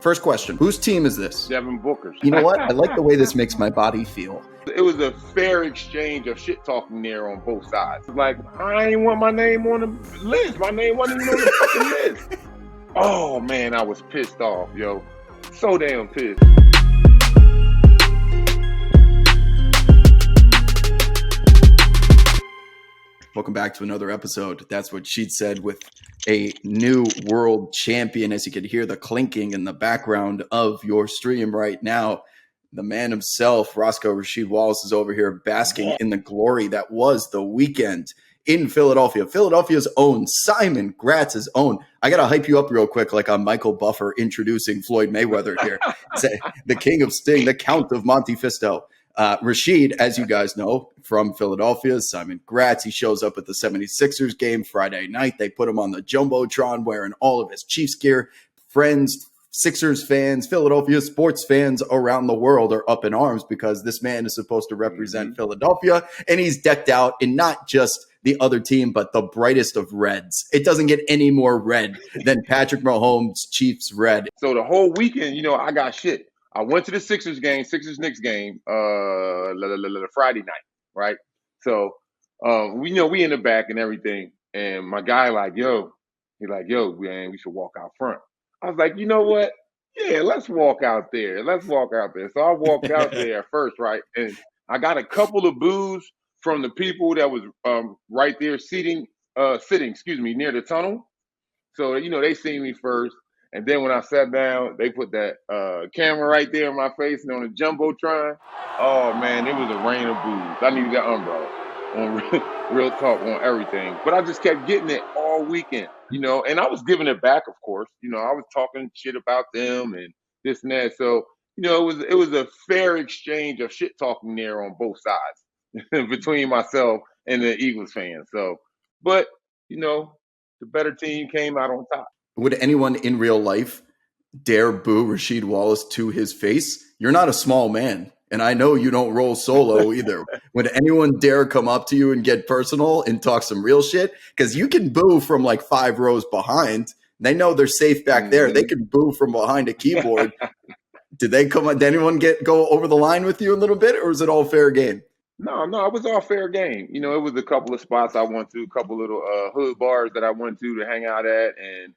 First question, whose team is this? Devin Booker's. You know what? I like the way this makes my body feel. It was a fair exchange of shit talking there on both sides. Like, I ain't want my name on the list. My name wasn't even on the fucking list. Oh, man, I was pissed off, yo. So damn pissed. Welcome back to another episode. That's what she said, with a new world champion. As you can hear the clinking in the background of your stream right now, the man himself, Rasheed Wallace, is over here basking in the glory that was the weekend in Philadelphia. Philadelphia's own Simon Gratz's own. I got to hype you up real quick like I'm Michael Buffer introducing Floyd Mayweather here. The king of Sting, the Count of Monte Fisto. Rasheed, as you guys know, from Philadelphia, Simon Gratz, he shows up at the 76ers game Friday night. They put him on the Jumbotron wearing all of his Chiefs gear. Friends, Sixers fans, Philadelphia sports fans around the world are up in arms because this man is supposed to represent Philadelphia, and he's decked out in not just the other team, but the brightest of reds. It doesn't get any more red than Patrick Mahomes' Chiefs red. So the whole weekend, I got shit. I went to the Sixers-Knicks game, Friday night, right? So, we in the back and everything, and my guy man, we should walk out front. I was like, you know what? Yeah, let's walk out there. So I walked out there first, right? And I got a couple of boos from the people that was right there sitting, near the tunnel. So, they seen me first. And then when I sat down, they put that camera right there in my face and on the Jumbotron. Oh, man, it was a rain of boos. I needed that umbrella on real talk on everything. But I just kept getting it all weekend, and I was giving it back, of course. I was talking shit about them and this and that. So, it was a fair exchange of shit talking there on both sides between myself and the Eagles fans. So, but, the better team came out on top. Would anyone in real life dare boo Rasheed Wallace to his face? You're not a small man, and I know you don't roll solo either. Would anyone dare come up to you and get personal and talk some real shit? Because you can boo from like 5 rows behind. They know they're safe back there. They can boo from behind a keyboard. Did anyone go over the line with you a little bit, or was it all fair game? No, it was all fair game. It was a couple of spots I went to, a couple little hood bars that I went to hang out at, and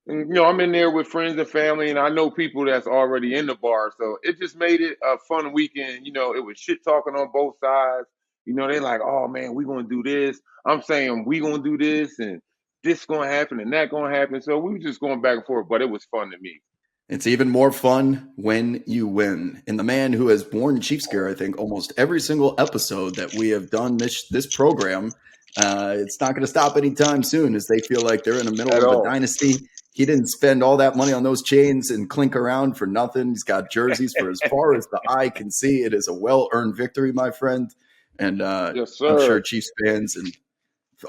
I'm in there with friends and family, and I know people that's already in the bar. So it just made it a fun weekend. It was shit talking on both sides. They like, oh, man, we going to do this. I'm saying we going to do this, and this going to happen, and that going to happen. So we were just going back and forth, but it was fun to me. It's even more fun when you win. And the man who has worn Chiefs gear, I think, almost every single episode that we have done this program, it's not going to stop anytime soon, as they feel like they're in the middle of a dynasty. He didn't spend all that money on those chains and clink around for nothing. He's got jerseys for as far as the eye can see. It is a well-earned victory, my friend. And yes, sir. I'm sure Chiefs fans and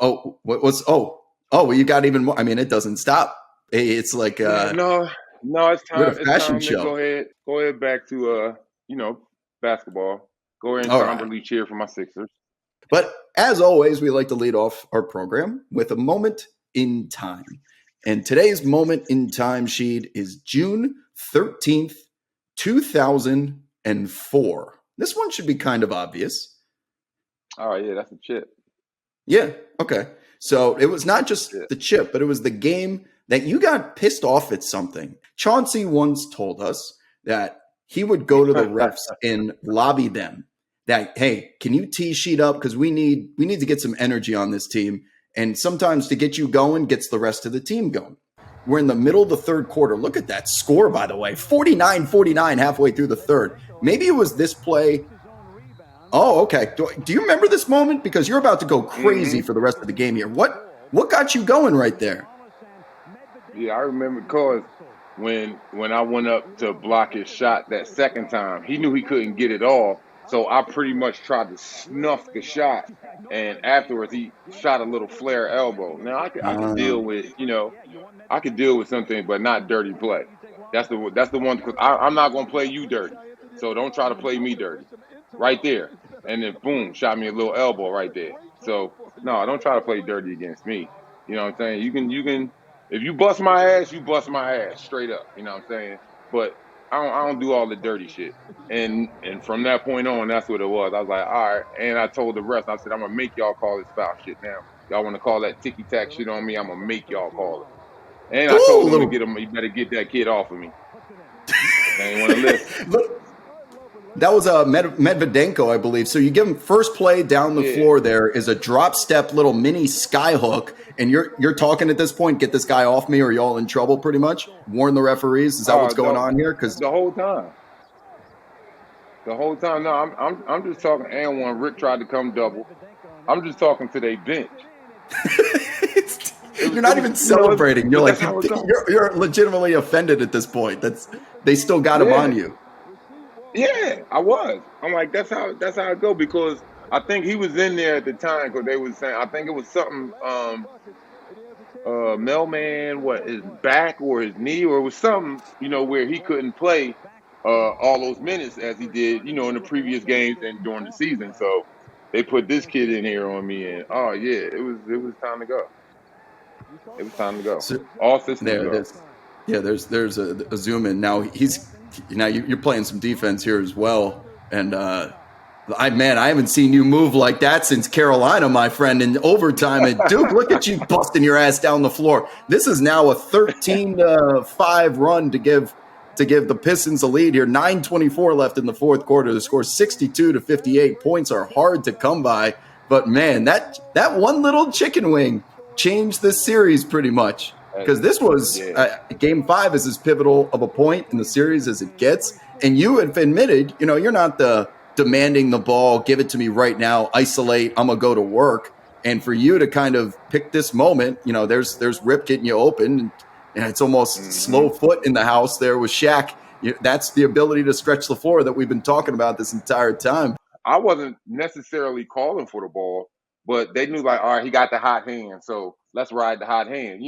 you got even more. I mean, it doesn't stop. It's like no, it's time. We're a fashion it's time show. To go ahead back to basketball. Go ahead and somberly cheer for my Sixers. But as always, we like to lead off our program with a moment in time. And today's moment in time, Sheed, is June 13th, 2004. This one should be kind of obvious. Oh, yeah, that's a chip. Yeah, okay. So it was not just the chip, but it was the game that you got pissed off at something. Chauncey once told us that he would go to the refs and lobby them that, hey, can you tee Sheed up? Because we need to get some energy on this team. And sometimes to get you going gets the rest of the team going. We're in the middle of the third quarter. Look at that score, by the way. 49-49 halfway through the third. Maybe it was this play. Oh, okay. Do you remember this moment? Because you're about to go crazy for the rest of the game here. What got you going right there? Yeah, I remember because when I went up to block his shot that second time, he knew he couldn't get it off. So I pretty much tried to snuff the shot, and afterwards he shot a little flare elbow. Now I could deal with, I could deal with something, but not dirty play. That's the one, because I'm not gonna play you dirty. So don't try to play me dirty. Right there, and then boom, shot me a little elbow right there. So no, don't try to play dirty against me. You know what I'm saying? You can. If you bust my ass, you bust my ass straight up. You know what I'm saying? but I don't do all the dirty shit. And from that point on, that's what it was. I was like, all right. And I told the rest, I said, I'm gonna make y'all call this foul shit now. Y'all want to call that ticky tack shit on me? I'm gonna make y'all call it. And I Ooh, told them to little. get him. You better get that kid off of me. But they ain't want to listen. That was Medvedenko, I believe. So you give him first play down the Yeah. floor. There is a drop step little mini sky hook, and you're talking at this point. Get this guy off me, or y'all in trouble. Pretty much. Warn the referees. Is that what's going on here? Because The whole time. The whole time. No, I'm just talking. And when Rick tried to come double, I'm just talking to their bench. you're not even celebrating. You're like that's how it goes. you're legitimately offended at this point. They still got him on you. Yeah, I was. I'm like, that's how it go, because I think he was in there at the time because they was saying, I think it was something mailman, what, his back or his knee, or it was something, where he couldn't play all those minutes as he did, in the previous games and during the season. So they put this kid in here on me, and oh yeah, it was time to go. It was time to go. So, All systems there it go. is. Yeah, there's a zoom in. Now you're playing some defense here as well, and I haven't seen you move like that since Carolina, my friend, in overtime at Duke. Look at you busting your ass down the floor. This is now a 13-5 run to give the Pistons a lead here. 9:24 left in the fourth quarter. The score 62-58. Points are hard to come by, but man, that one little chicken wing changed this series pretty much. Because this was game 5 is as pivotal of a point in the series as it gets. And you have admitted, you're not the demanding the ball, give it to me right now, isolate, I'm going to go to work. And for you to kind of pick this moment, there's Rip getting you open, and it's almost slow foot in the house there with Shaq. That's the ability to stretch the floor that we've been talking about this entire time. I wasn't necessarily calling for the ball, but they knew, like, all right, he got the hot hand, so let's ride the hot hand.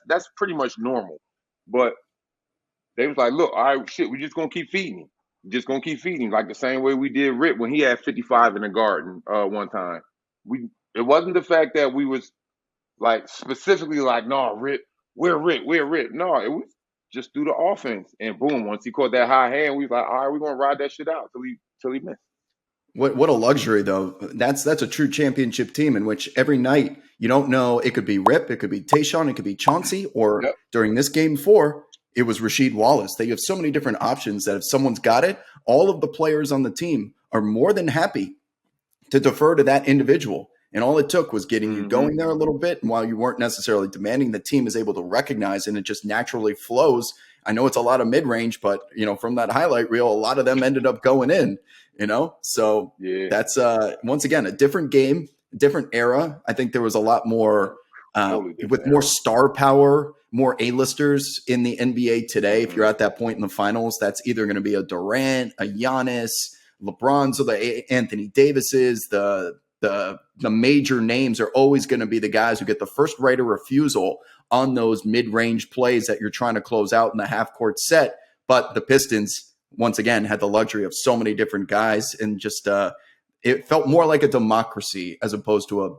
That's pretty much normal. But they was like, look, all right, shit, we just gonna keep feeding him. Just gonna keep feeding him, like the same way we did Rip when he had 55 in the garden one time. It wasn't the fact that we was like specifically like, no, Rip, we're Rip. No, it was just through the offense. And boom, once he caught that high hand, we was like, all right, we're gonna ride that shit out till he missed. What a luxury, though. That's a true championship team in which every night you don't know. It could be Rip, it could be Tayshaun, it could be Chauncey, or Yep. during this game 4, it was Rasheed Wallace. They have so many different options that if someone's got it, all of the players on the team are more than happy to defer to that individual. And all it took was getting you going there a little bit. And while you weren't necessarily demanding, the team is able to recognize, and it just naturally flows. I know it's a lot of mid-range, but from that highlight reel, a lot of them ended up going in, So that's once again a different game, different era. I think there was a lot more with more star power, more A-listers in the NBA today. If you're at that point in the finals, that's either going to be a Durant, a Giannis, LeBron's, or the Anthony Davises. The major names are always going to be the guys who get the first right of refusal on those mid-range plays that you're trying to close out in the half-court set. But the Pistons, once again, had the luxury of so many different guys, and just it felt more like a democracy as opposed to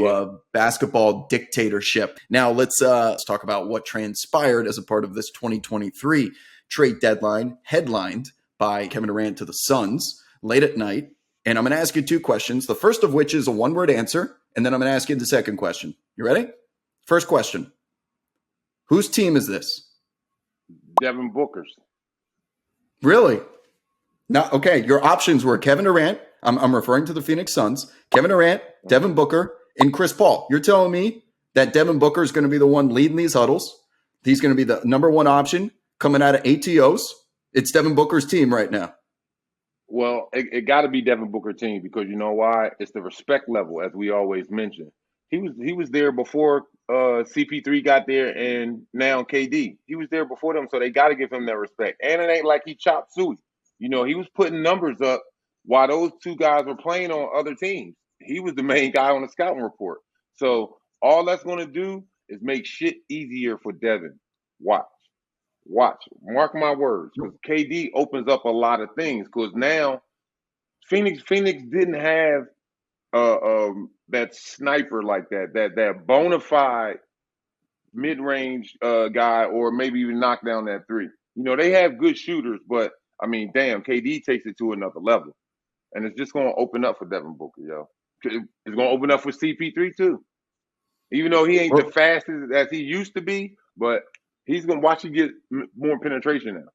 a basketball dictatorship. Now let's talk about what transpired as a part of this 2023 trade deadline, headlined by Kevin Durant to the Suns late at night. And I'm going to ask you 2 questions, the first of which is a one-word answer, and then I'm going to ask you the second question. You ready? First question. Whose team is this? Devin Booker's. Really? Now, okay, your options were Kevin Durant. I'm referring to the Phoenix Suns. Kevin Durant, Devin Booker, and Chris Paul. You're telling me that Devin Booker is going to be the one leading these huddles. He's going to be the number 1 option coming out of ATOs. It's Devin Booker's team right now. Well, it got to be Devin Booker team, because you know why? It's the respect level, as we always mention. He was there before CP3 got there, and now KD. He was there before them, so they got to give him that respect. And it ain't like he chopped suey. He was putting numbers up while those 2 guys were playing on other teams. He was the main guy on the scouting report. So all that's going to do is make shit easier for Devin. Watch. Mark my words, because KD opens up a lot of things. Because now Phoenix didn't have that sniper like that bona fide mid range guy, or maybe even knock down that 3. You know, they have good shooters, but I mean, damn, KD takes it to another level, and it's just going to open up for Devin Booker, yo. It's going to open up for CP3 too. Even though he ain't the fastest as he used to be, but he's going to watch you get more penetration now.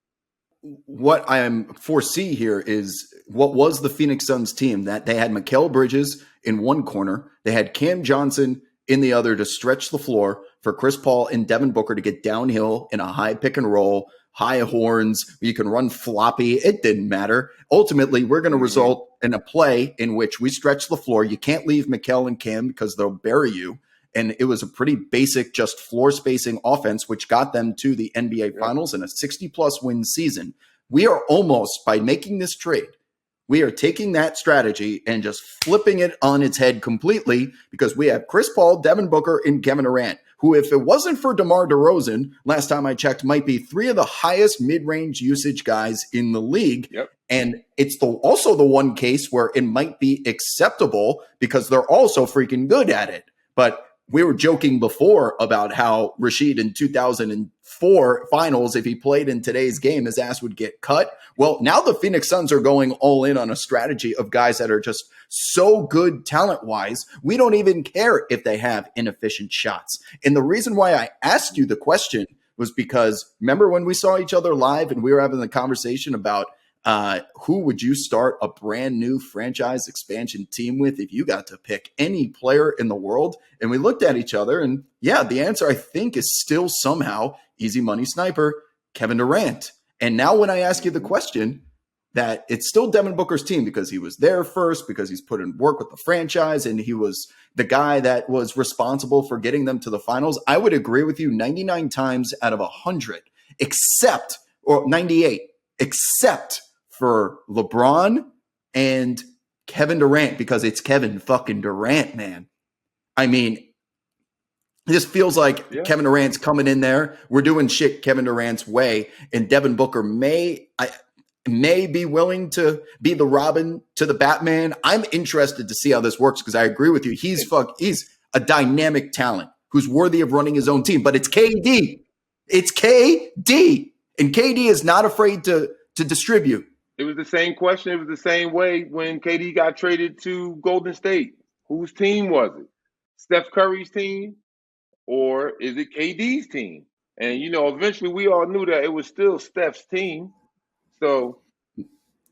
What I am foresee here is what was the Phoenix Suns team that they had Mikal Bridges in one corner. They had Cam Johnson in the other to stretch the floor for Chris Paul and Devin Booker to get downhill in a high pick and roll, high horns. You can run floppy. It didn't matter. Ultimately, we're going to result in a play in which we stretch the floor. You can't leave Mikal and Cam because they'll bury you. And it was a pretty basic, just floor spacing offense, which got them to the NBA Finals in a 60-plus win season. We are almost, by making this trade, we are taking that strategy and just flipping it on its head completely because we have Chris Paul, Devin Booker, and Kevin Durant, who, if it wasn't for DeMar DeRozan, last time I checked, might be three of the highest mid-range usage guys in the league. Yep. And it's also the one case where it might be acceptable because they're also freaking good at it. But we were joking before about how Rasheed in 2004 finals, if he played in today's game, his ass would get cut. Well, now the Phoenix Suns are going all in on a strategy of guys that are just so good talent-wise, we don't even care if they have inefficient shots. And the reason why I asked you the question was because remember when we saw each other live and we were having the conversation about who would you start a brand new franchise expansion team with if you got to pick any player in the world? And we looked at each other and yeah, the answer I think is still somehow easy money sniper, Kevin Durant. And now when I ask you the question that it's still Devin Booker's team because he was there first, because he's put in work with the franchise and he was the guy that was responsible for getting them to the finals. I would agree with you 99 times out of 100, except, or 98, except for LeBron and Kevin Durant, because it's Kevin fucking Durant, man. I mean, this feels like Kevin Durant's coming in there. We're doing shit Kevin Durant's way, and Devin Booker may be willing to be the Robin to the Batman. I'm interested to see how this works because I agree with you. He's a dynamic talent who's worthy of running his own team, but it's KD. It's KD, and KD is not afraid to distribute. It was the same question. It was the same way when KD got traded to Golden State. Whose team was it? Steph Curry's team, or is it KD's team? And, you know, eventually we all knew that it was still Steph's team. So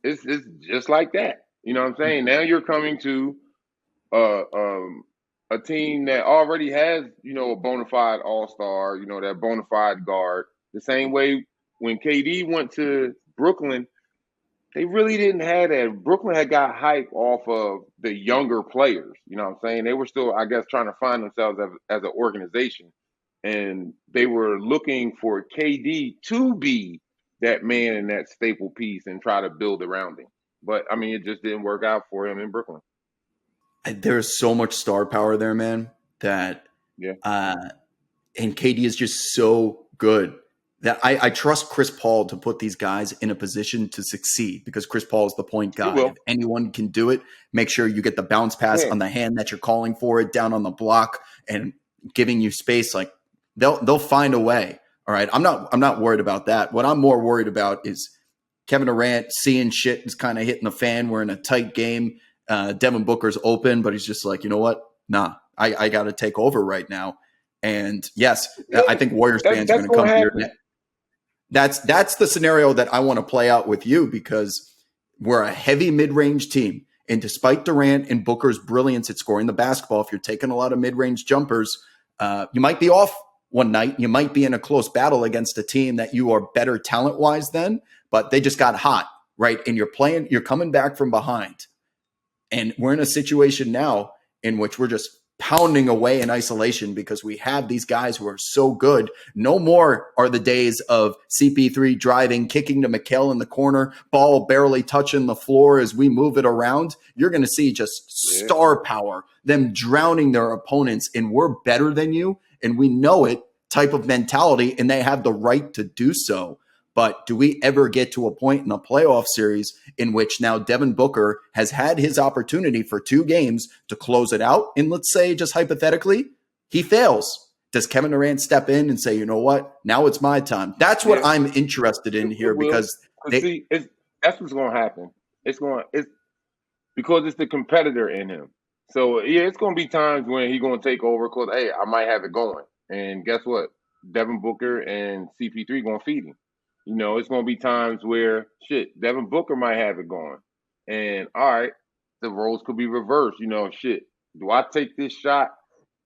it's just like that. You know what I'm saying? Now you're coming to a team that already has, you know, a bona fide all-star, you know, that bona fide guard. The same way when KD went to Brooklyn, they really didn't have that. Brooklyn had got hype off of the younger players. You know what I'm saying? They were still, I guess, trying to find themselves as an organization. And they were looking for KD to be that man and that staple piece and try to build around him. But, I mean, it just didn't work out for him in Brooklyn. There's so much star power there, man, that and KD is just so good that I trust Chris Paul to put these guys in a position to succeed because Chris Paul is the point guy. If anyone can do it, make sure you get the bounce pass on the hand that you're calling for it down on the block and giving you space. Like they'll find a way. All right. I'm not worried about that. What I'm more worried about is Kevin Durant seeing shit is kind of hitting the fan. We're in a tight game. Devin Booker's open, but he's just like, you know what? Nah, I got to take over right now. And yes, I think Warriors fans are going to come here. That's the scenario that I want to play out with you because we're a heavy mid-range team. And despite Durant and Booker's brilliance at scoring the basketball, if you're taking a lot of mid-range jumpers, you might be off one night. You might be in a close battle against a team that you are better talent-wise than, but they just got hot, right? And you're coming back from behind. And we're in a situation now in which we're just pounding away in isolation because we have these guys who are so good. No more are the days of CP3 driving, kicking to Mikal in the corner, ball barely touching the floor as we move it around. You're going to see just star power, them drowning their opponents, and we're better than you, and we know it type of mentality, and they have the right to do so. But do we ever get to a point in a playoff series in which now Devin Booker has had his opportunity for 2 games to close it out? And let's say just hypothetically, he fails. Does Kevin Durant step in and say, you know what, now it's my time? That's what I'm interested in here, it will. because See, that's what's going to happen. It's because it's the competitor in him. So yeah, it's going to be times when he's going to take over because hey, I might have it going, and guess what? Devin Booker and CP3 going to feed him. You know, it's going to be times where shit, Devin Booker might have it going, and all right, the roles could be reversed. You know, shit, do I take this shot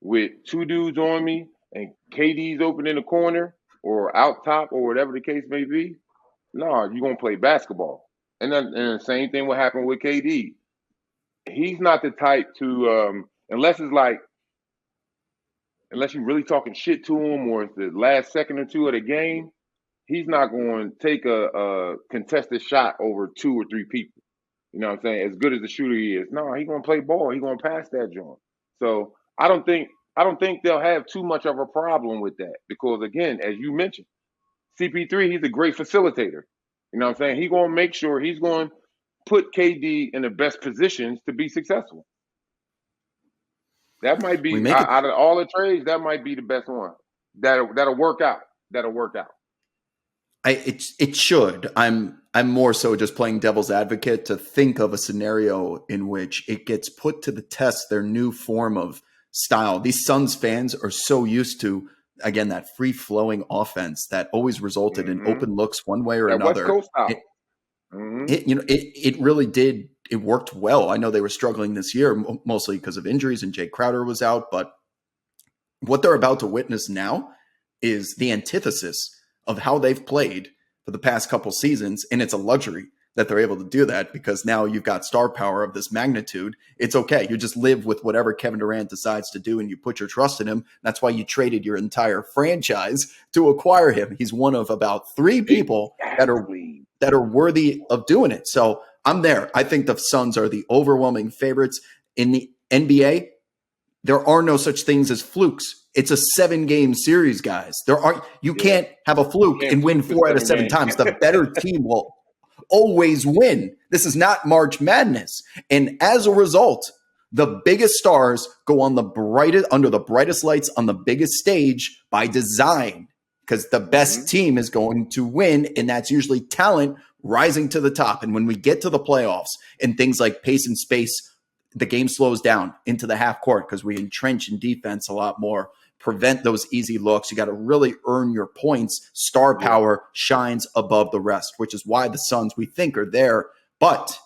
with two dudes on me and KD's open in the corner or out top or whatever the case may be? No, you're gonna play basketball, and then and the same thing will happen with KD. He's not the type to unless you're really talking shit to him or it's the last second or two of the game, he's not going to take a contested shot over two or three people. You know what I'm saying? As good as the shooter he is, no, he's going to play ball. He's going to pass that joint. So I don't think they'll have too much of a problem with that because again, as you mentioned, CP3 he's a great facilitator. You know what I'm saying? He's going to make sure he's going to put KD in the best positions to be successful. That might be out of all the trades. That might be the best one. That'll work out. That'll work out. It should. I'm more so just playing devil's advocate to think of a scenario in which it gets put to the test, their new form of style. These Suns fans are so used to, again, that free flowing offense that always resulted in open looks one way or another. West Coast style. It really did. It worked well. I know they were struggling this year, mostly because of injuries and Jay Crowder was out. But what they're about to witness now is the antithesis of how they've played for the past couple seasons. And it's a luxury that they're able to do that because now you've got star power of this magnitude. It's okay. You just live with whatever Kevin Durant decides to do and you put your trust in him. That's why you traded your entire franchise to acquire him. He's one of about three people that are worthy of doing it. So I'm there. I think the Suns are the overwhelming favorites in the NBA. There are no such things as flukes. It's a 7-game series, guys. You can't have a fluke and win 4 out of 7 times. The better team will always win. This is not March Madness. And as a result, the biggest stars go on under the brightest lights on the biggest stage by design, because the best team is going to win, and that's usually talent rising to the top. And when we get to the playoffs and things like pace and space, the game slows down into the half court because we entrench in defense a lot more, prevent those easy looks. You got to really earn your points. Star power shines above the rest, which is why the Suns, we think, are there. But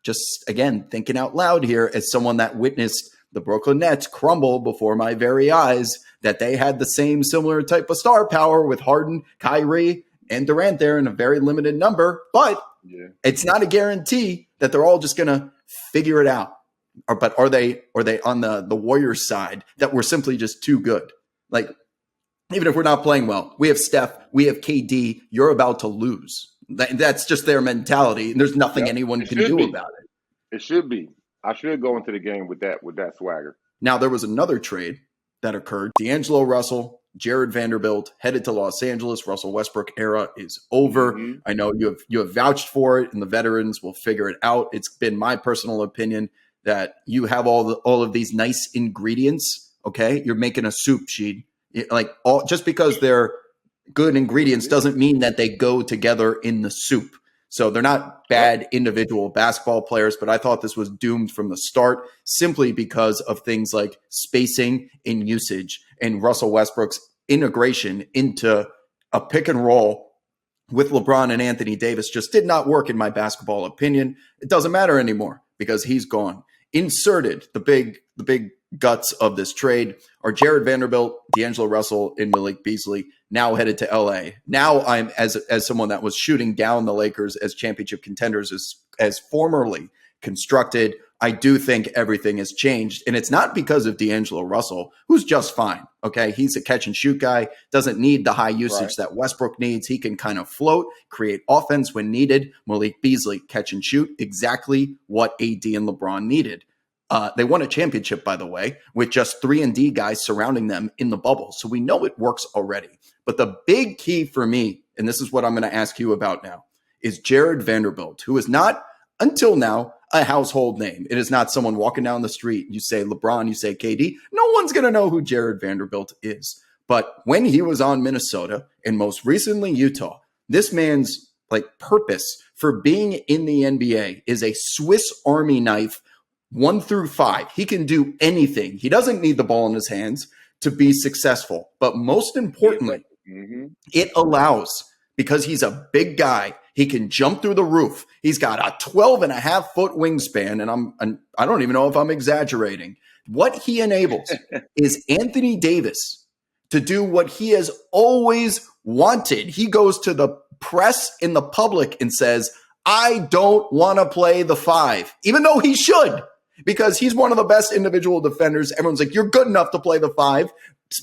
just, again, thinking out loud here as someone that witnessed the Brooklyn Nets crumble before my very eyes, that they had the same similar type of star power with Harden, Kyrie, and Durant there in a very limited number. But it's not a guarantee that they're all just going to figure it out. But are they on the Warriors side that we're simply just too good? Like, even if we're not playing well, we have Steph, we have KD, you're about to lose. That's just their mentality, and there's nothing anyone can do about it. It should be. I should go into the game with that swagger. Now, there was another trade that occurred. D'Angelo Russell, Jared Vanderbilt headed to Los Angeles. Russell Westbrook era is over. I know you have vouched for it, and the veterans will figure it out. It's been my personal opinion that you have all of these nice ingredients. Okay, you're making a soup sheet. Just because they're good ingredients doesn't mean that they go together in the soup. So they're not bad individual basketball players, but I thought this was doomed from the start simply because of things like spacing and usage and Russell Westbrook's integration into a pick and roll with LeBron and Anthony Davis just did not work in my basketball opinion. It doesn't matter anymore because he's gone. Inserted the big guts of this trade are Jared Vanderbilt, D'Angelo Russell, and Malik Beasley, now headed to LA. Now I'm as someone that was shooting down the Lakers as championship contenders as formerly constructed. I do think everything has changed, and it's not because of D'Angelo Russell, who's just fine. Okay, he's a catch and shoot guy, doesn't need the high usage that Westbrook needs. He can kind of float, create offense when needed. Malik Beasley, catch and shoot, exactly what AD and LeBron needed. They won a championship, by the way, with just 3-and-D guys surrounding them in the bubble. So we know it works already. But the big key for me, and this is what I'm going to ask you about now, is Jared Vanderbilt, who is not, until now, a household name. It is not someone walking down the street. You say LeBron, you say KD. No one's going to know who Jared Vanderbilt is. But when he was on Minnesota and most recently Utah, this man's like purpose for being in the NBA is a Swiss Army knife 1 through 5. He can do anything. He doesn't need the ball in his hands to be successful. But most importantly, it allows, because he's a big guy, he can jump through the roof. He's got a 12.5-foot wingspan, and I don't even know if I'm exaggerating. What he enables is Anthony Davis to do what he has always wanted. He goes to the press in the public and says, I don't want to play the 5, even though he should, because he's one of the best individual defenders. Everyone's like, you're good enough to play the 5.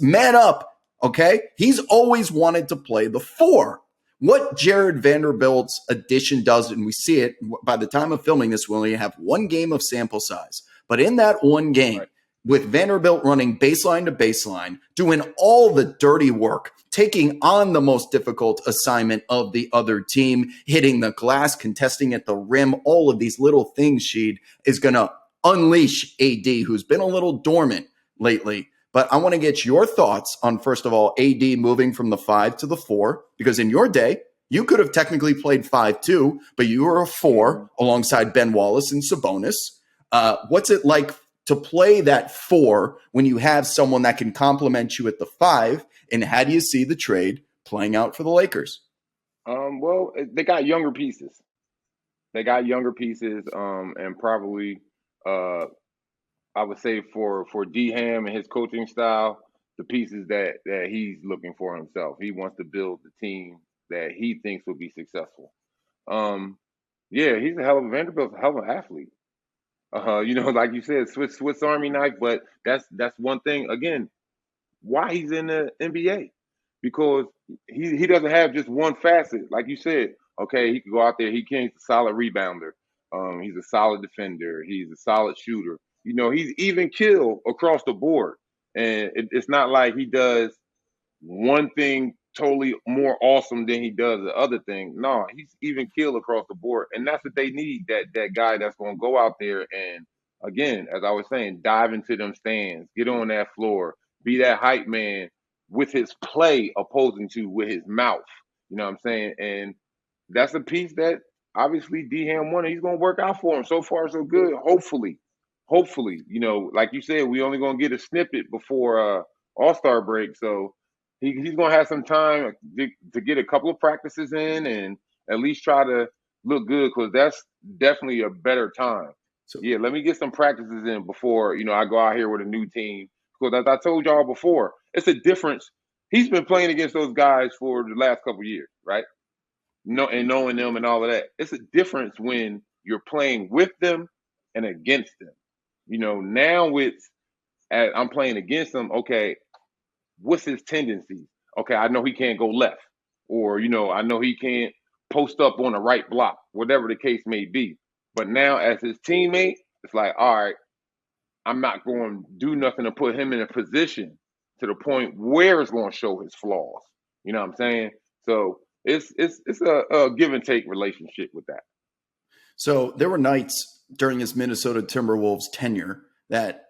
Man up, okay? He's always wanted to play the 4. What Jared Vanderbilt's addition does, and we see it by the time of filming this, we only have one game of sample size. But in that one game, with Vanderbilt running baseline to baseline, doing all the dirty work, taking on the most difficult assignment of the other team, hitting the glass, contesting at the rim, all of these little things, Sheed, is going to unleash AD, who's been a little dormant lately. But I want to get your thoughts on, first of all, AD moving from the 5 to the 4, because in your day, you could have technically played 5 too, but you were a 4 alongside Ben Wallace and Sabonis. What's it like to play that 4 when you have someone that can complement you at the 5? And how do you see the trade playing out for the Lakers? Well, they got younger pieces. And probably I would say for D-Ham and his coaching style, the pieces that he's looking for himself. He wants to build the team that he thinks will be successful. He's a hell of a Vanderbilt's a hell of an athlete. Like you said, Swiss Army knife, but that's one thing. Again, why he's in the NBA. Because he doesn't have just one facet. Like you said, okay, he can go out there, he's a solid rebounder. He's a solid defender, he's a solid shooter. He's even kill across the board. And it's not like he does one thing totally more awesome than he does the other thing. No, he's even kill across the board. And that's what they need, that guy that's going to go out there and, again, as I was saying, dive into them stands, get on that floor, be that hype man with his play opposing to with his mouth. You know what I'm saying? And that's a piece that obviously D-Ham wanted. He's going to work out for him. So far, so good. Hopefully, like you said, we only going to get a snippet before All-Star break. So he's going to have some time to get a couple of practices in and at least try to look good, because that's definitely a better time. So, let me get some practices in before, I go out here with a new team. Because as I told y'all before, it's a difference. He's been playing against those guys for the last couple of years, right? And knowing them and all of that. It's a difference when you're playing with them and against them. Now I'm playing against him. Okay, what's his tendencies? Okay, I know he can't go left, or I know he can't post up on the right block, whatever the case may be. But now, as his teammate, it's like, all right, I'm not going to do nothing to put him in a position to the point where it's going to show his flaws. You know what I'm saying? So it's a give and take relationship with that. So there were nights during his Minnesota Timberwolves tenure that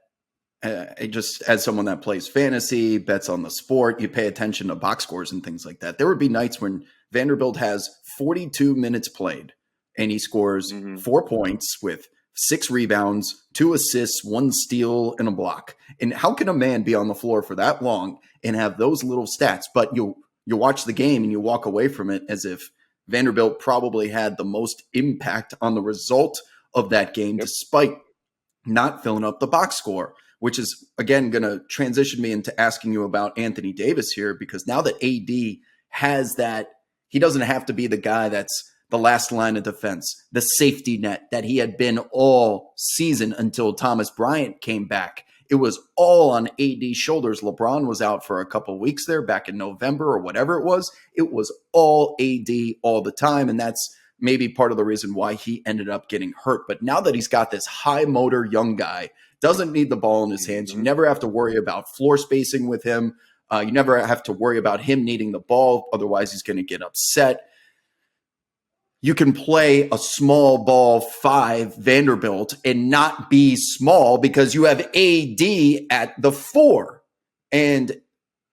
just as someone that plays fantasy, bets on the sport, you pay attention to box scores and things like that. There would be nights when Vanderbilt has 42 minutes played and he scores 4 points with 6 rebounds, 2 assists, 1 steal, and a block. And how can a man be on the floor for that long and have those little stats? But you watch the game and you walk away from it as if Vanderbilt probably had the most impact on the result of that game, despite not filling up the box score, which is, again, going to transition me into asking you about Anthony Davis here, because now that AD has that, he doesn't have to be the guy that's the last line of defense, the safety net that he had been all season until Thomas Bryant came back. It was all on AD's shoulders. LeBron was out for a couple of weeks there back in November or whatever it was. It was all AD all the time, and that's maybe part of the reason why he ended up getting hurt. But now that he's got this high motor young guy, doesn't need the ball in his hands, you never have to worry about floor spacing with him. You never have to worry about him needing the ball. Otherwise, he's going to get upset. You can play a small ball 5 Vanderbilt and not be small because you have AD at the 4. And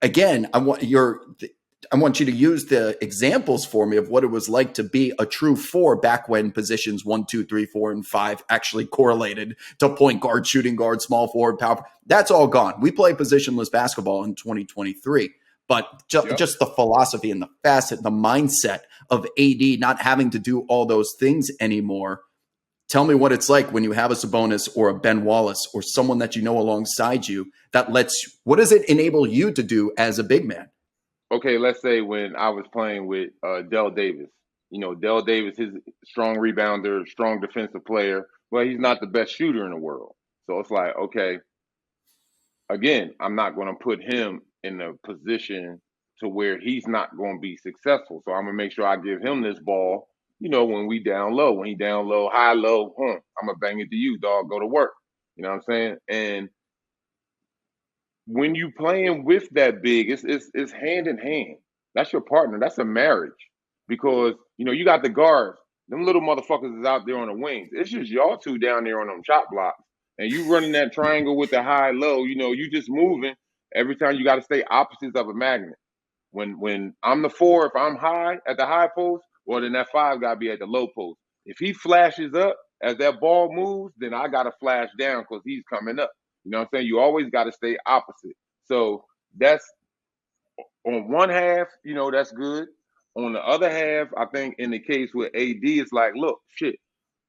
again, I want you to use the examples for me of what it was like to be a true four back when positions 1, 2, 3, 4, and 5 actually correlated to point guard, shooting guard, small forward, power. That's all gone. We play positionless basketball in 2023. But just the philosophy and the facet, the mindset of AD not having to do all those things anymore. Tell me what it's like when you have a Sabonis or a Ben Wallace or someone that you know alongside you that what does it enable you to do as a big man? Okay, let's say when I was playing with Dell Davis. Dell Davis, his strong rebounder, strong defensive player, but he's not the best shooter in the world. So it's like, okay, again, I'm not going to put him in a position to where he's not going to be successful. So I'm going to make sure I give him this ball, when we down low. When he down low, high, low, I'm going to bang it to you, dog, go to work. You know what I'm saying? And when you playing with that big, it's hand in hand. That's your partner. That's a marriage. Because, you got the guards. Them little motherfuckers is out there on the wings. It's just y'all two down there on them chop blocks. And you running that triangle with the high low, you just moving. Every time you got to stay opposites of a magnet. When I'm the 4, if I'm high at the high post, well, then that 5 got to be at the low post. If he flashes up as that ball moves, then I got to flash down because he's coming up. You know what I'm saying? You always got to stay opposite. So that's on one half, that's good. On the other half, I think in the case with AD, it's like, look, shit,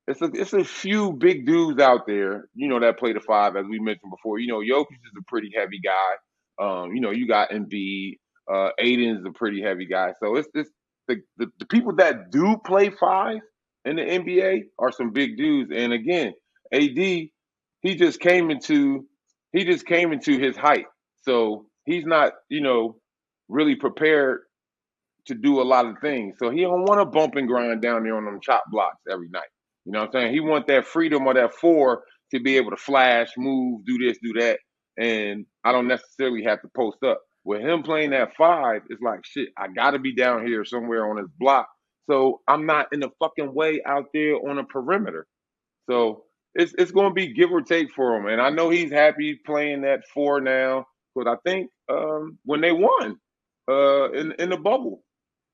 it's a few big dudes out there, that play the 5, as we mentioned before. Jokic is a pretty heavy guy. You got Embiid. Aiden's a pretty heavy guy. So it's the people that do play 5 in the NBA are some big dudes. And again, AD, he just came into his height. So he's not, really prepared to do a lot of things. So he don't want to bump and grind down there on them chop blocks every night. You know what I'm saying? He want that freedom of that 4 to be able to flash, move, do this, do that. And I don't necessarily have to post up. With him playing that 5, it's like, shit, I got to be down here somewhere on his block. So I'm not in the fucking way out there on a perimeter. So it's going to be give or take for him. And I know he's happy playing that 4 now. Because I think when they won in the bubble,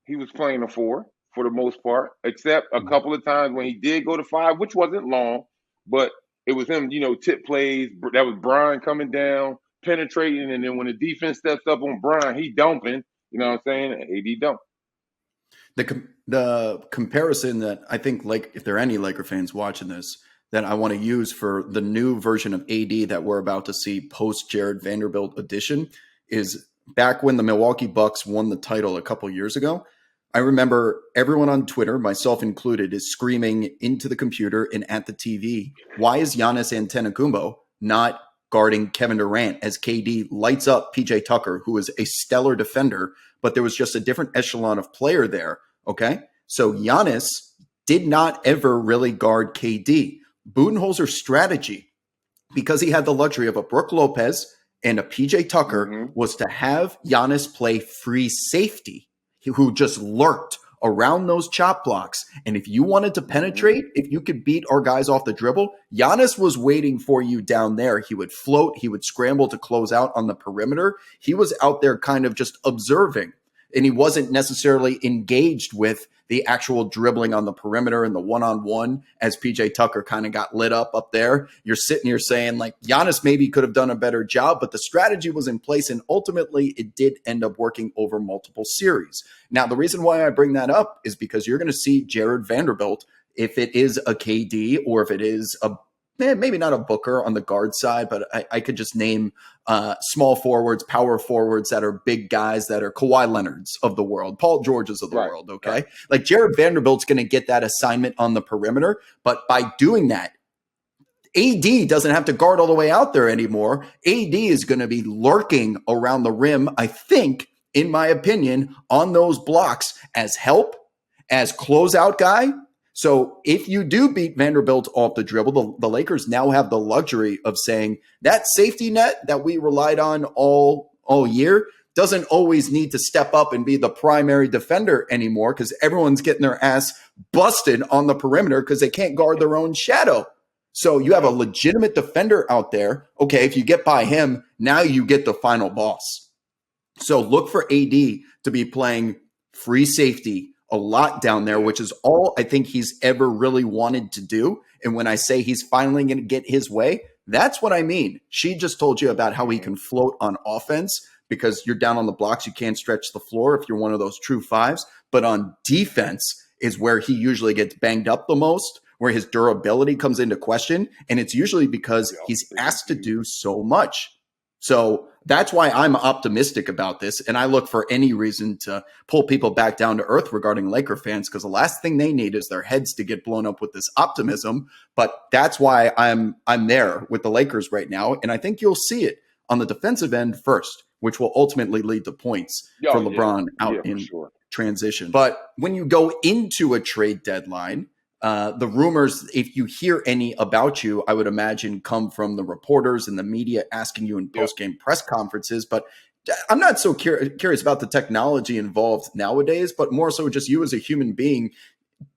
he was playing a 4 for the most part, except a couple of times when he did go to 5, which wasn't long, but it was him, tip plays. That was Brian coming down, penetrating, and then when the defense steps up on Brian, he dumping. You know what I'm saying? AD dump. The comparison that I think, like, if there are any Laker fans watching this, that I want to use for the new version of AD that we're about to see post Jared Vanderbilt edition is back when the Milwaukee Bucks won the title a couple years ago. I remember everyone on Twitter, myself included, is screaming into the computer and at the TV, why is Giannis Antetokounmpo not guarding Kevin Durant as KD lights up PJ Tucker, who is a stellar defender, but there was just a different echelon of player there, okay? So Giannis did not ever really guard KD. Budenholzer's strategy, because he had the luxury of a Brook Lopez and a PJ Tucker, was to have Giannis play free safety, who just lurked around those chop blocks. And if you wanted to penetrate, if you could beat our guys off the dribble, Giannis was waiting for you down there. He would float. He would scramble to close out on the perimeter. He was out there kind of just observing. And he wasn't necessarily engaged with the actual dribbling on the perimeter and the one-on-one as PJ Tucker kind of got lit up there. You're sitting here saying, like, Giannis maybe could have done a better job, but the strategy was in place, and ultimately it did end up working over multiple series. Now, the reason why I bring that up is because you're going to see Jared Vanderbilt, if it is a KD or if it is maybe not a Booker on the guard side, but I could just name small forwards, power forwards that are big guys that are Kawhi Leonards of the world, Paul Georges of the world, okay? Right. Like Jared Vanderbilt's going to get that assignment on the perimeter, but by doing that, AD doesn't have to guard all the way out there anymore. AD is going to be lurking around the rim, I think, in my opinion, on those blocks as help, as closeout guy. So if you do beat Vanderbilt off the dribble, the Lakers now have the luxury of saying that safety net that we relied on all year doesn't always need to step up and be the primary defender anymore because everyone's getting their ass busted on the perimeter because they can't guard their own shadow. So you have a legitimate defender out there. Okay, if you get by him, now you get the final boss. So look for AD to be playing free safety a lot down there, which is all I think he's ever really wanted to do. And when I say he's finally going to get his way, that's what I mean. She just told you about how he can float on offense because you're down on the blocks. You can't stretch the floor if you're one of those true fives. But on defense is where he usually gets banged up the most, where his durability comes into question. And it's usually because he's asked to do so much. So that's why I'm optimistic about this. And I look for any reason to pull people back down to earth regarding Laker fans, because the last thing they need is their heads to get blown up with this optimism. But that's why I'm there with the Lakers right now. And I think you'll see it on the defensive end first, which will ultimately lead to points for LeBron out in transition. But when you go into a trade deadline, the rumors, if you hear any about you, I would imagine come from the reporters and the media asking you in post-game press conferences. But I'm not so curious about the technology involved nowadays, but more so just you as a human being.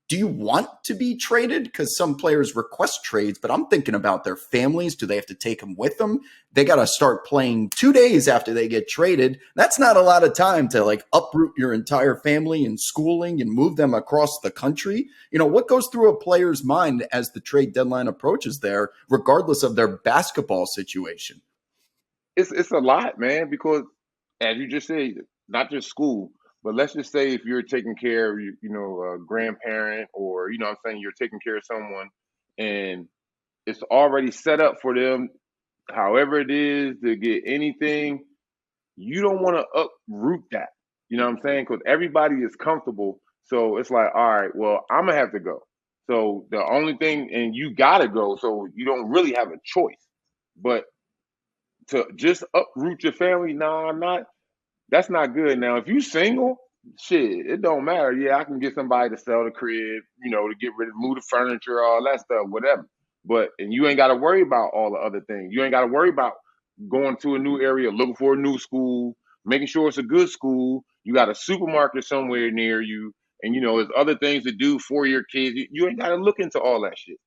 Do you want to be traded? Because some players request trades, but I'm thinking about their families. Do they have to take them with them? They got to start playing 2 days after they get traded. That's not a lot of time to like uproot your entire family and schooling and move them across the country. You know, what goes through a player's mind as the trade deadline approaches there, regardless of their basketball situation? It's a lot, man, because as you just said, not just school, but let's just say if you're taking care of a grandparent, or I'm saying you're taking care of someone, and it's already set up for them, however it is to get anything, you don't want to uproot that. You know what I'm saying? Because everybody is comfortable. So it's like, all right, well, I'm gonna have to go. So the only thing, and you gotta go, so you don't really have a choice. But to just uproot your family, nah, not that's not good. Now, if you single, shit, it don't matter. Yeah, I can get somebody to sell the crib, to get rid of, move the furniture, all that stuff, whatever. But and you ain't got to worry about all the other things. You ain't got to worry about going to a new area, looking for a new school, making sure it's a good school. You got a supermarket somewhere near you, and there's other things to do for your kids. You ain't got to look into all that shit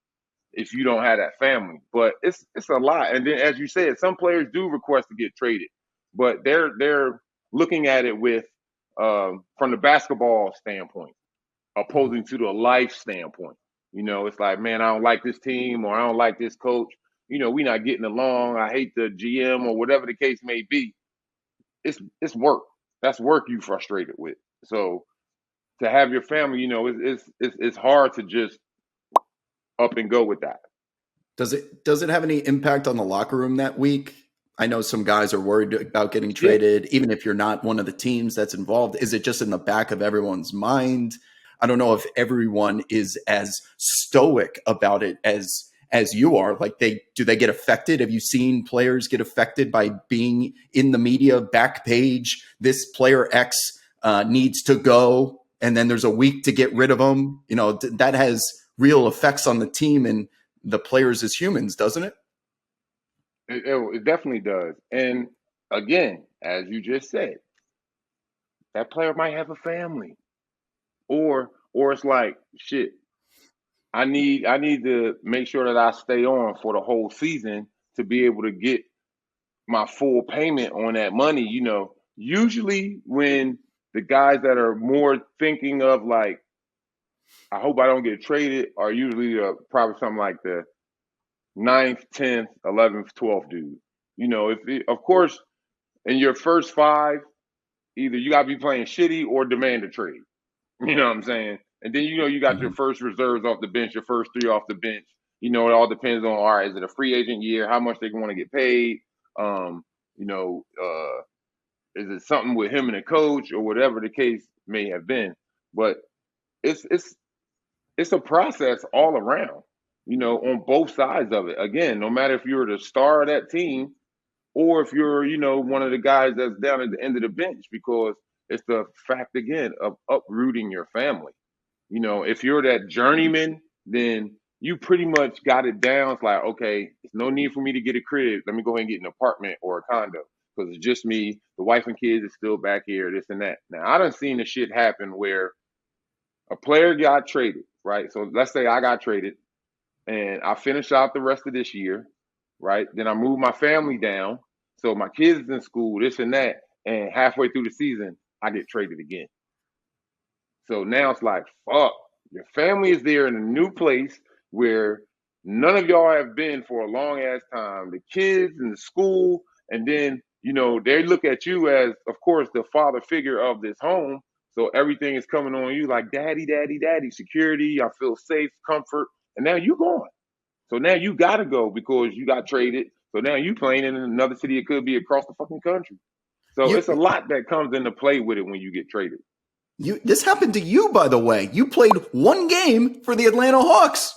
if you don't have that family. But it's a lot. And then, as you said, some players do request to get traded, but they're looking at it with from the basketball standpoint, opposing to the life standpoint. It's like, man, I don't like this team, or I don't like this coach. We not getting along. I hate the GM, or whatever the case may be. It's work. That's work you frustrated with. So to have your family, it's hard to just up and go with that. Does it have any impact on the locker room that week? I know some guys are worried about getting traded, even if you're not one of the teams that's involved. Is it just in the back of everyone's mind? I don't know if everyone is as stoic about it as you are. Like, do they get affected? Have you seen players get affected by being in the media back page? This player X needs to go, and then there's a week to get rid of them. That has real effects on the team and the players as humans, doesn't it? It definitely does. And again, as you just said, that player might have a family, or it's like, shit. I need to make sure that I stay on for the whole season to be able to get my full payment on that money. Usually when the guys that are more thinking of like, I hope I don't get traded, are usually probably something like the ninth, 10th, 11th, 12th dude. Of course, in your first five, either you got to be playing shitty or demand a trade. You know what I'm saying? And then you got your first reserves off the bench, your first three off the bench. It all depends on, all right, is it a free agent year? How much they want to get paid? Um, you know, is it something with him and the coach, or whatever the case may have been? But it's it's it's a process all around. On both sides of it. Again, no matter if you're the star of that team, or if you're, one of the guys that's down at the end of the bench, because it's the fact again of uprooting your family. If you're that journeyman, then you pretty much got it down. It's like, okay, there's no need for me to get a crib. Let me go ahead and get an apartment or a condo, because it's just me. The wife and kids is still back here, this and that. Now, I done seen the shit happen where a player got traded, right? So let's say I got traded and I finish out the rest of this year, right? Then I move my family down. So my kids is in school, this and that. And halfway through the season, I get traded again. So now it's like, fuck, your family is there in a new place where none of y'all have been for a long ass time. The kids and the school, and then, they look at you as, of course, the father figure of this home. So everything is coming on you like daddy, daddy, daddy, security. I feel safe, comfort. And now you gone. So now you got to go because you got traded. So now you playing in another city. It could be across the fucking country. So You it's a lot that comes into play with it when you get traded. this happened to you, by the way. You played one game for the Atlanta Hawks.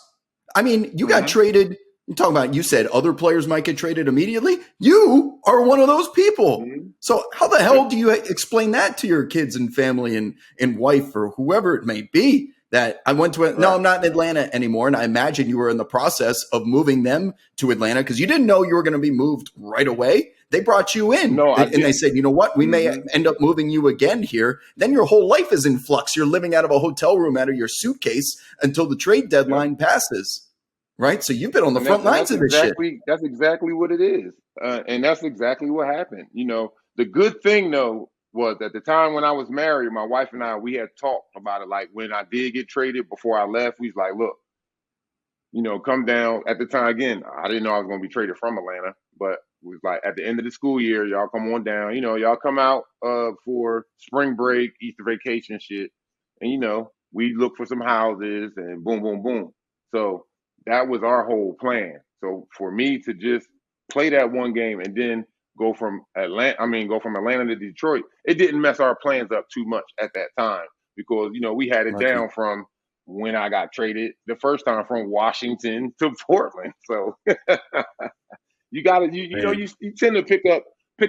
I mean, you got traded. You're talking about, you said other players might get traded immediately. You are one of those people. Mm-hmm. So how the hell do you explain that to your kids and family and wife or whoever it may be? That I went to it. No, I'm not in Atlanta anymore. And I imagine you were in the process of moving them to Atlanta because you didn't know you were going to be moved right away. They brought you in and they said, you know what? We may end up moving you again here. Then your whole life is in flux. You're living out of a hotel room, out of your suitcase until the trade deadline passes. Right. So you've been on the front lines of this shit. That's exactly what it is. And that's exactly what happened. The good thing, though, was at the time when I was married, my wife and I, we had talked about it. Like when I did get traded before I left, we was like, look, come down. At the time, again, I didn't know I was going to be traded from Atlanta, but it was like at the end of the school year, y'all come on down. Y'all come out for spring break, Easter vacation shit. And, we look for some houses and boom, boom, boom. So that was our whole plan. So for me to just play that one game and then go from Atlanta to Detroit, it didn't mess our plans up too much at that time because, we had it down from when I got traded the first time from Washington to Portland. So you gotta, you tend to pick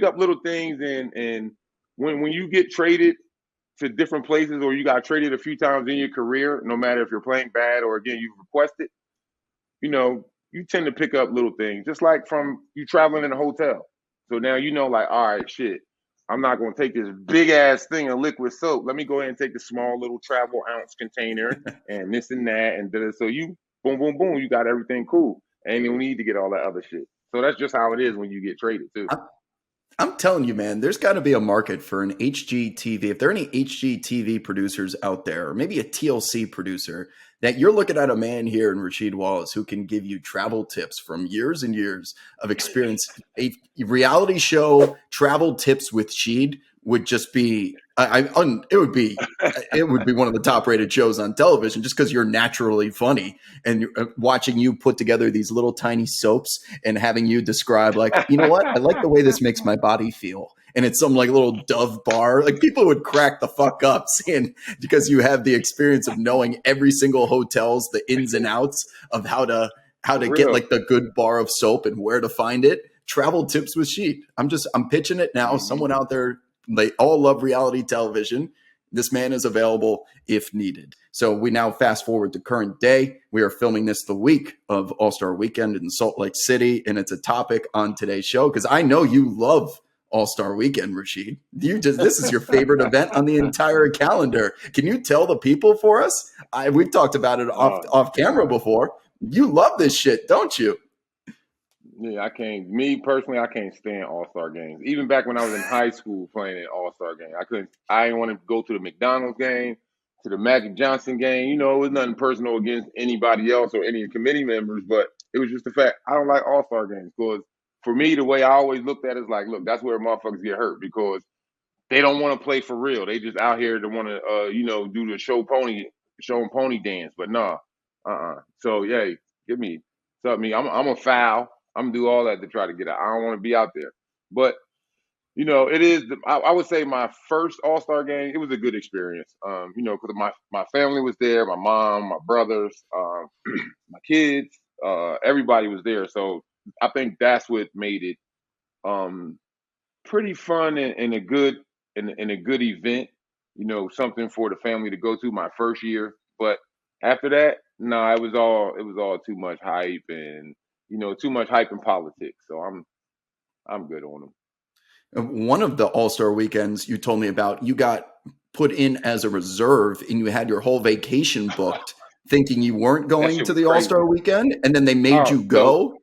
up little things and when you get traded to different places or you got traded a few times in your career, no matter if you're playing bad or again, you've requested, you tend to pick up little things, just like from you traveling in a hotel. So now like, all right, shit, I'm not going to take this big ass thing of liquid soap. Let me go ahead and take the small little travel ounce container and this and that. And so you, boom, boom, boom, you got everything cool. And you need to get all that other shit. So that's just how it is when you get traded too. I'm telling you, man, there's got to be a market for an HGTV. If there are any HGTV producers out there, or maybe a TLC producer, that you're looking at a man here in Rasheed Wallace who can give you travel tips from years and years of experience. A reality show, Travel Tips with Sheed, would just be it would be one of the top rated shows on television just because you're naturally funny and watching you put together these little tiny soaps and having you describe like, you know what, I like the way this makes my body feel. And it's some like little Dove bar. Like people would crack the fuck up saying because you have the experience of knowing every single hotel's the ins and outs of how to get like the good bar of soap and where to find it. Travel Tips with Sheet. I'm pitching it now. Someone out there, they all love reality television. This man is available if needed. So we now fast forward to current day. We are filming this the week of All-Star Weekend in Salt Lake City, and it's a topic on today's show because I know you love All-Star Weekend, Rasheed. This is your favorite event on the entire calendar. Can you tell the people for us? We've talked about it off camera before. You love this shit, don't you? Yeah, me personally, I can't stand All-Star games. Even back when I was in high school playing an All-Star game, I didn't want to go to the McDonald's game, to the Magic Johnson game. It was nothing personal against anybody else or any committee members, but it was just the fact I don't like All-Star games because for me, the way I always looked at it is like, look, that's where motherfuckers get hurt because they don't want to play for real. They just out here to want to, do the show and pony dance. But nah, So yeah, give me something. I'm a foul. I'm gonna do all that to try to get out. I don't want to be out there. But it is. I would say my first All-Star game. It was a good experience. Because my family was there, my mom, my brothers, my kids, everybody was there. So I think that's what made it pretty fun and a good event. Something for the family to go to my first year. But after that, no, it was all too much hype and too much hype in politics. So I'm good on them. One of the All-Star weekends you told me about, you got put in as a reserve and you had your whole vacation booked thinking you weren't going to the All-Star weekend and then they made you go.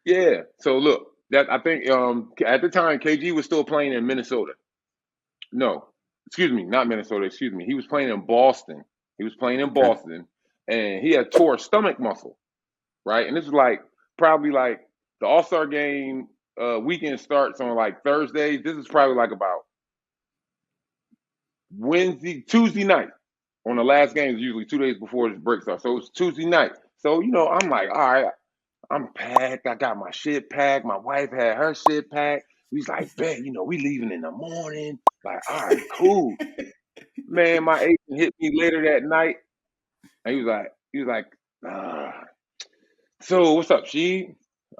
Yeah. So look, That I think at the time KG was still playing in Minnesota. No, excuse me, not Minnesota. Excuse me. He was playing in Boston. He was playing in Okay. Boston, and he had tore a stomach muscle, right? And this is like probably like the All Star game weekend starts on like Thursdays. This is probably like about Tuesday night. On the last game is usually 2 days before this break starts. So it's Tuesday night. So, I'm like, all right, I'm packed. I got my shit packed. My wife had her shit packed. He's like, bet, we leaving in the morning. Like, all right, cool. Man, my agent hit me later that night. And he was like, so what's up, She?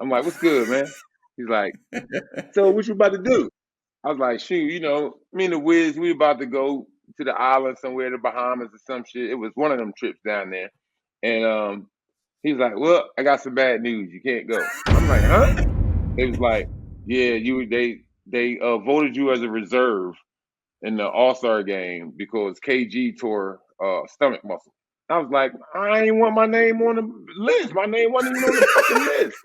I'm like, what's good, man? He's like, so what you about to do? I was like, shoot, me and the Wiz, we about to go to the island somewhere, the Bahamas or some shit. It was one of them trips down there. And he's like, well, I got some bad news. You can't go. I'm like, huh? It was like, yeah, they voted you as a reserve in the All-Star game because KG tore stomach muscle. I was like, I ain't want my name on the list. My name wasn't even on the fucking list.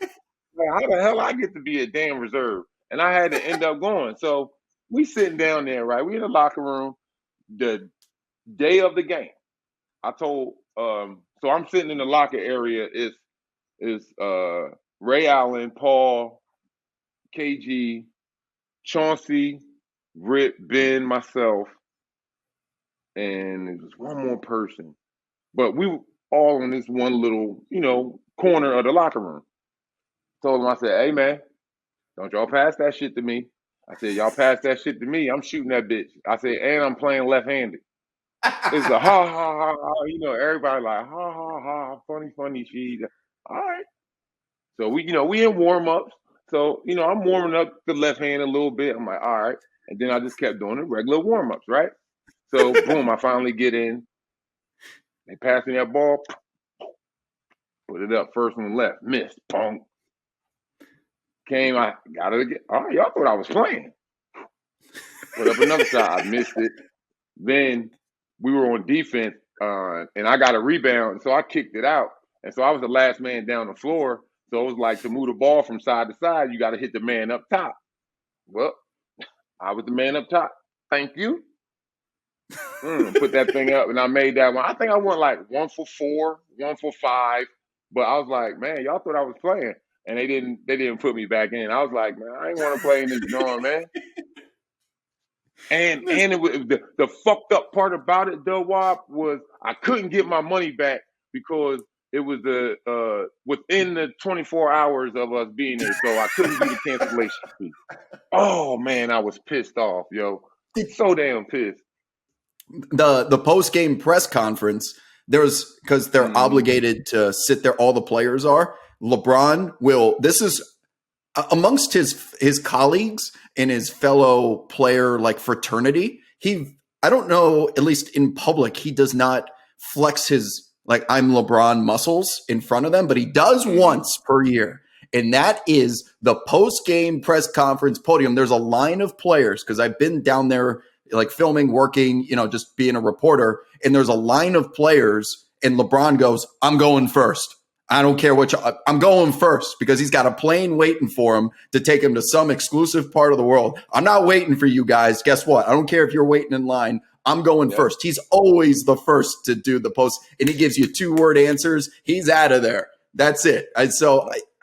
Like, how the hell I get to be a damn reserve? And I had to end up going. So we sitting down there, right? We in the locker room the day of the game. I told so I'm sitting in the locker area. Is Ray Allen, Paul, KG, Chauncey, Rip, Ben, myself, and it was one more person. But we were all in this one little, corner of the locker room. Told him, I said, hey man, don't y'all pass that shit to me. I said, y'all pass that shit to me. I'm shooting that bitch. I said, and I'm playing left-handed. It's a ha ha ha ha. Everybody like ha ha ha. Funny. She. All right. So we in warm ups. So I'm warming up the left hand a little bit. I'm like, all right. And then I just kept doing the regular warm ups, right? So boom, I finally get in. They pass me that ball. Put it up. First one left. Missed. Punk. I got it again. All right, y'all thought I was playing. Put up another shot. I missed it. Then we were on defense, and I got a rebound, so I kicked it out. And so I was the last man down the floor. So it was like to move the ball from side to side, you got to hit the man up top. Well, I was the man up top. Thank you. Put that thing up, and I made that one. I think I went like 1 for 4, 1 for 5. But I was like, man, y'all thought I was playing, and they didn't put me back in. I was like, man, I ain't want to play in this joint, man. And it was the fucked up part about it, though, Wob, was I couldn't get my money back because it was within the 24 hours of us being there, so I couldn't do the cancellation fee. Oh man, I was pissed off, yo. So damn pissed. The post game press conference, there's because they're obligated to sit there. All the players are. LeBron will. This is amongst his colleagues and his fellow player like fraternity. I don't know, at least in public, he does not flex his like I'm LeBron muscles in front of them, but he does once per year. And that is the post game press conference podium. There's a line of players because I've been down there like filming, working, just being a reporter. And there's a line of players and LeBron goes, I'm going first. I don't care I'm going first because he's got a plane waiting for him to take him to some exclusive part of the world. I'm not waiting for you guys. Guess what? I don't care if you're waiting in line. I'm going first. He's always the first to do the post, and he gives you 2-word answers. He's out of there. That's it. I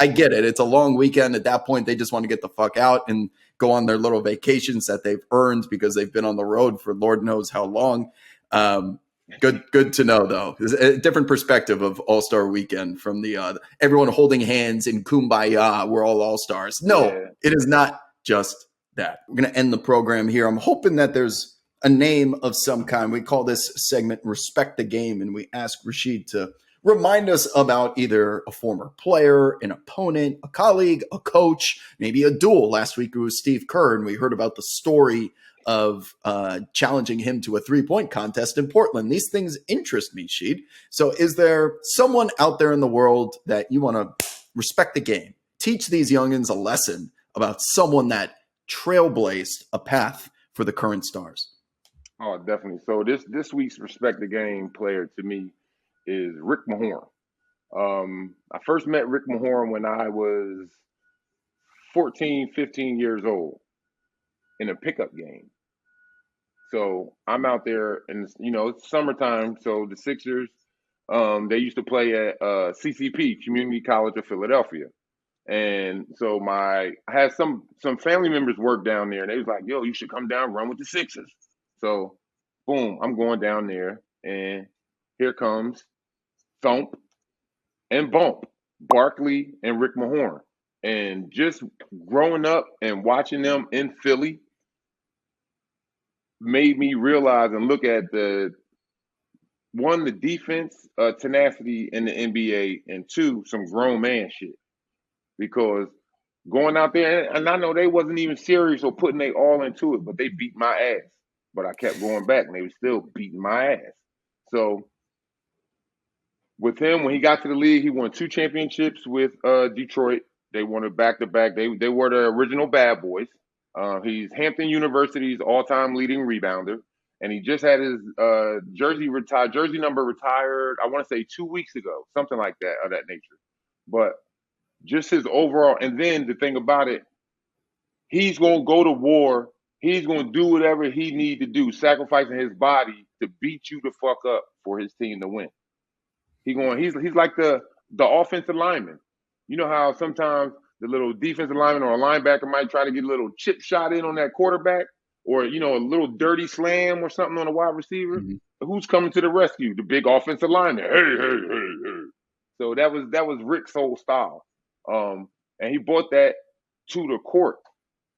get it. It's a long weekend. At that point, they just want to get the fuck out and go on their little vacations that they've earned because they've been on the road for Lord knows how long. Good to know, though. There's a different perspective of All-Star Weekend from the everyone holding hands in Kumbaya. We're all All-Stars. No, It is not just that. We're going to end the program here. I'm hoping that there's a name of some kind. We call this segment Respect the Game, and we ask Rasheed to remind us about either a former player, an opponent, a colleague, a coach, maybe a duel. Last week it was Steve Kerr, and we heard about the story of challenging him to a 3-point contest in Portland. These things interest me, Sheed. So is there someone out there in the world that you want to respect the game, teach these youngins a lesson about someone that trailblazed a path for the current stars? Oh, definitely. So this week's respect the game player to me is Rick Mahorn. I first met Rick Mahorn when I was 14, 15 years old in a pickup game. So I'm out there, and it's summertime. So the Sixers, they used to play at CCP, Community College of Philadelphia, and so I had some family members work down there, and they was like, "Yo, you should come down, run with the Sixers." So, boom, I'm going down there, and here comes Thump and Bump, Barkley and Rick Mahorn, and just growing up and watching them in Philly made me realize and look at the defense tenacity in the NBA, and two, some grown man shit. Because going out there, and I know they wasn't even serious or putting they all into it, but they beat my ass. But I kept going back, and they were still beating my ass. So with him, when he got to the league, he won 2 championships with Detroit. They won it back to back. They were the original bad boys. He's Hampton University's all-time leading rebounder, and he just had his jersey number retired. I want to say 2 weeks ago, something like that, of that nature. But just his overall, and then the thing about it, he's gonna go to war. He's gonna do whatever he need to do, sacrificing his body to beat you the fuck up for his team to win. He's like the offensive lineman. You know how sometimes the little defensive lineman or a linebacker might try to get a little chip shot in on that quarterback, or a little dirty slam or something on a wide receiver. Mm-hmm. Who's coming to the rescue? The big offensive lineman. Hey. So that was Rick's whole style. And he brought that to the court.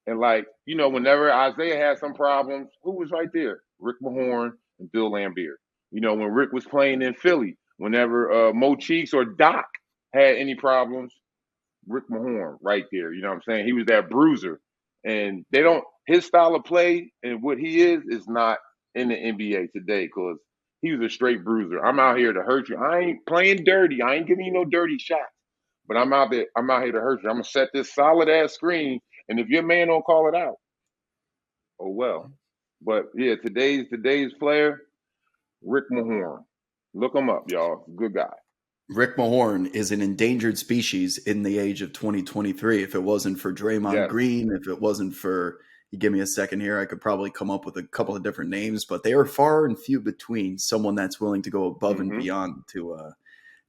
And whenever Isaiah had some problems, who was right there? Rick Mahorn and Bill Laimbeer. When Rick was playing in Philly, whenever Mo Cheeks or Doc had any problems, Rick Mahorn right there. You know what I'm saying? He was that bruiser. And his style of play and what he is not in the NBA today, because he was a straight bruiser. I'm out here to hurt you. I ain't playing dirty. I ain't giving you no dirty shots. But I'm out here to hurt you. I'm gonna set this solid ass screen, and if your man don't call it out, oh well. But yeah, today's player, Rick Mahorn. Look him up, y'all. Good guy. Rick Mahorn is an endangered species in the age of 2023. If it wasn't for Draymond Green, if it wasn't for, you give me a second here, I could probably come up with a couple of different names, but they are far and few between someone that's willing to go above and beyond to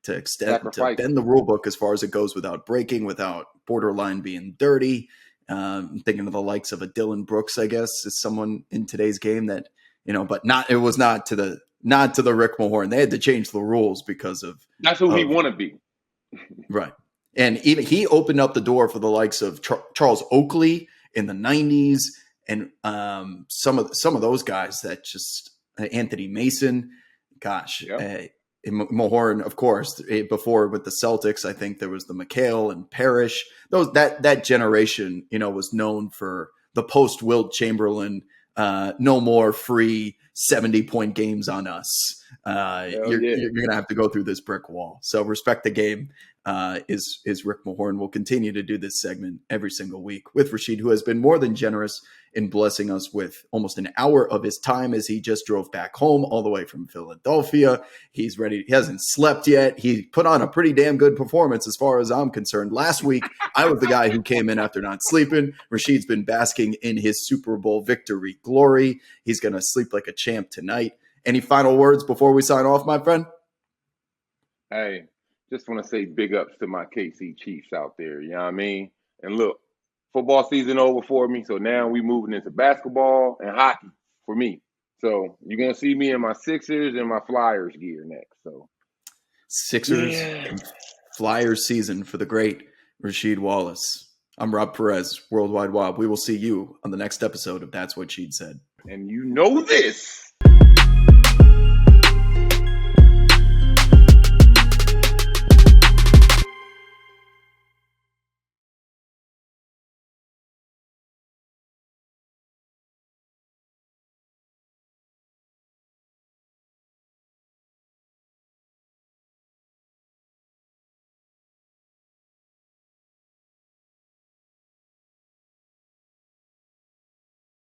extend, to bend the rule book as far as it goes without breaking, without borderline being dirty. Thinking of the likes of a Dylan Brooks, I guess, is someone in today's game that, but it was not to the Rick Mahorn. They had to change the rules because of that's who he want to be. Right. And even he opened up the door for the likes of Charles Oakley in the 90s, and some of those guys that just Anthony Mason, gosh. Yep. Mahorn, of course, before with the Celtics, I think there was the McHale and Parrish. That generation, was known for the post Wilt Chamberlain, no more free 70-point games on us. You're going to have to go through this brick wall. So respect the game is Rick Mahorn. We'll continue to do this segment every single week with Rasheed, who has been more than generous in blessing us with almost an hour of his time as he just drove back home all the way from Philadelphia. He's ready. He hasn't slept yet. He put on a pretty damn good performance as far as I'm concerned. Last week, I was the guy who came in after not sleeping. Rasheed's been basking in his Super Bowl victory glory. He's going to sleep like a champ tonight. Any final words before we sign off, my friend? Hey, just want to say big ups to my KC Chiefs out there. You know what I mean? And look, football season over for me, so now we moving into basketball and hockey for me. So you're going to see me in my Sixers and my Flyers gear next. So Sixers and Flyers season for the great Rasheed Wallace. I'm Rob Perez, Worldwide Wob. We will see you on the next episode of That's What She'd Said. And you know this.